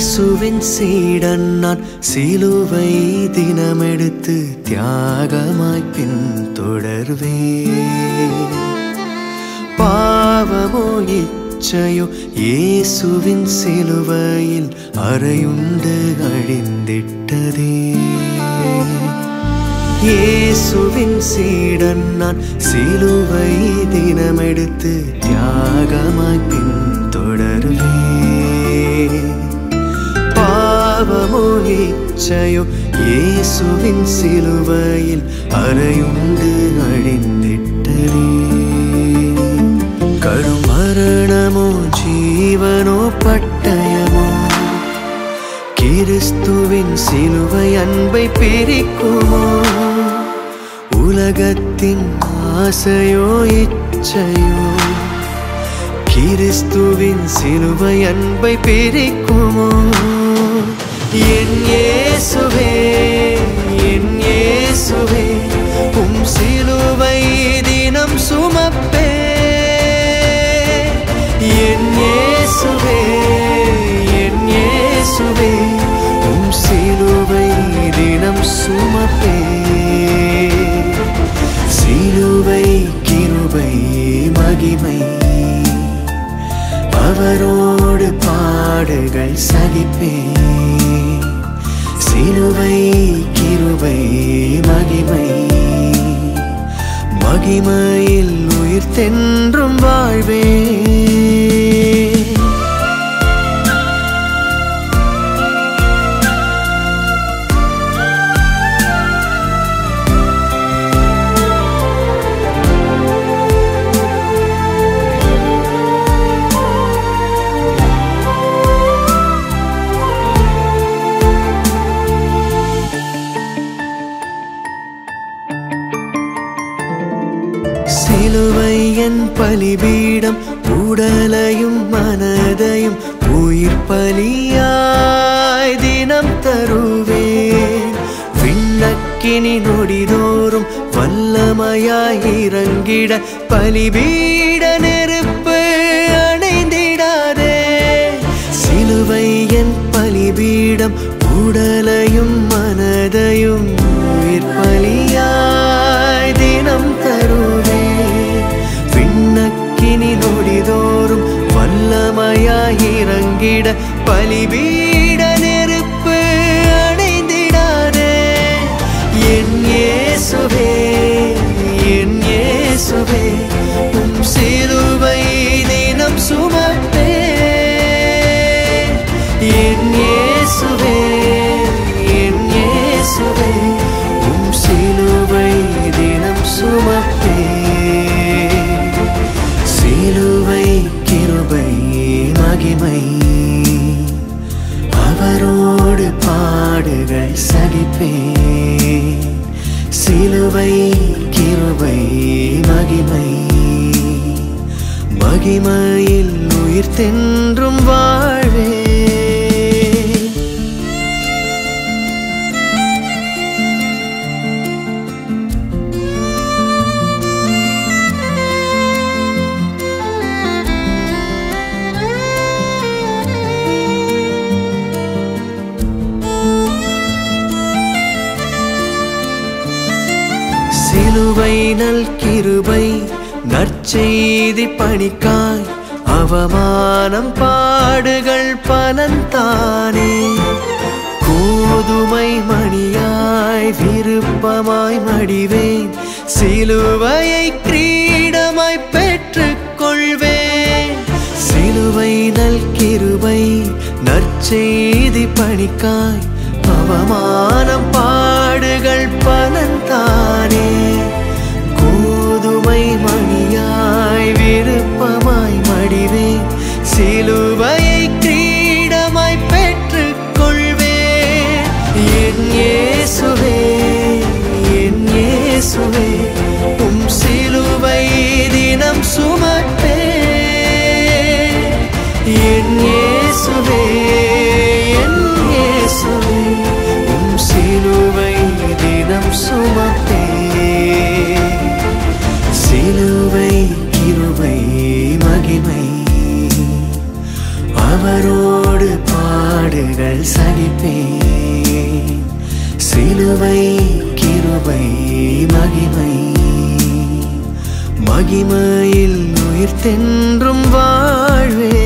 இயேசுவின் சீடன் நான் சிலுவை தினமெடுத்து தியாகமாய் பின்தொடர்வேன். பாவமோ இச்சையோ இயேசுவின் சிலுவையில் அறையுண்டு அழிந்திட்டதே. இயேசுவின் சீடன் நான் சிலுவை தினமெடுத்து தியாகமாய் பின்தொடர்வேன். பாவமோ இச்சையோ இயேசுவின் சிலுவையில் அறையுண்டு அழிந்திட்டதே. கருமரணமோ ஜீவனோ பட்டயமோ கிறிஸ்துவின் சிலுவை அன்பை பிரிக்குமோ? உலகத்தின் ஆசையோ இச்சையோ கிறிஸ்துவின் சிலுவை அன்பை பிரிக்குமோ? என் இயேசுவே, என் இயேசுவே, உம் சிலுவை தினம் சுமப்பே. என் இயேசுவே, என் இயேசுவே, உம் சிலுவை தினம் சுமப்பே. சிலுவை கிருபை மகிமை அவரோடு பாடுகள் சகிப்பே. சிலுவை கிருபை மகிமை மகிமையில் உயிர் தென்றும் வாழ்வே. சிலுவை என் பலிபீடம், உடலையும் மனதையும் உயிர் பலியாய் தினம் தருவேன். விண்ணக்கினி நொடிதோறும் வல்லமையாய் இறங்கிட பலிபீட நெருப்பு அணைந்திடாதே. சிலுவை என் பலிபீடம், உடலையும் மனதையும் உயிர் பலியாய் தினம் தருவேன். விண்ணக்கினி நொடிதோறும் வல்லமையாய் இறங்கிட பலிபீட நெருப்பு அணைந்திடாதே. என் இயேசுவே, என் இயேசுவே, உம் சிலுவை தினம் சுமப்பே. என் இயேசுவே, என் இயேசுவே, உம் சிலுவை தினம் சுமப்பே. சிலுவை கிருபை மகிமை அவரோடு பாடுகள் சகிப்பே. சிலுவை கிருபை மகிமை மகிமையில் உயிர் தென்றும் வாழ்வே. சிலுவை நல் கிருபை நற்செய்தி பணிக்காய் அவமானம் பாடுகள் பலன்தானே. கோதுமை மணியாய் விருப்பமாய் மடிவேன், சிலுவையை கிரீடமாய் பெற்றுக் கொள்வேன். சிலுவை நல் கிருபை நற்செய்தி பணிக்காய் அவமானம் பாடுகள் பலன்தானே. கோதுமை மணியாய் விருப்பமாய் மடிவேன், சிலுவையை கிரீடமாய் பெற்றுக் கொள்வேன். என் இயேசுவே, என் இயேசுவே, உம் சிலுவை தினம் சுமப்பே. என் இயேசுவே, என் இயேசுவே, உம் சிலுவை தினம் சுமப்பே. சிலுவை கிருபை மகிமை அவரோடு பாட பாடுகள் சகிப்பேன். சிலுவை கிருபை மகிமை, மகிமையில் உயிர் தென்றும் வாழ்வே.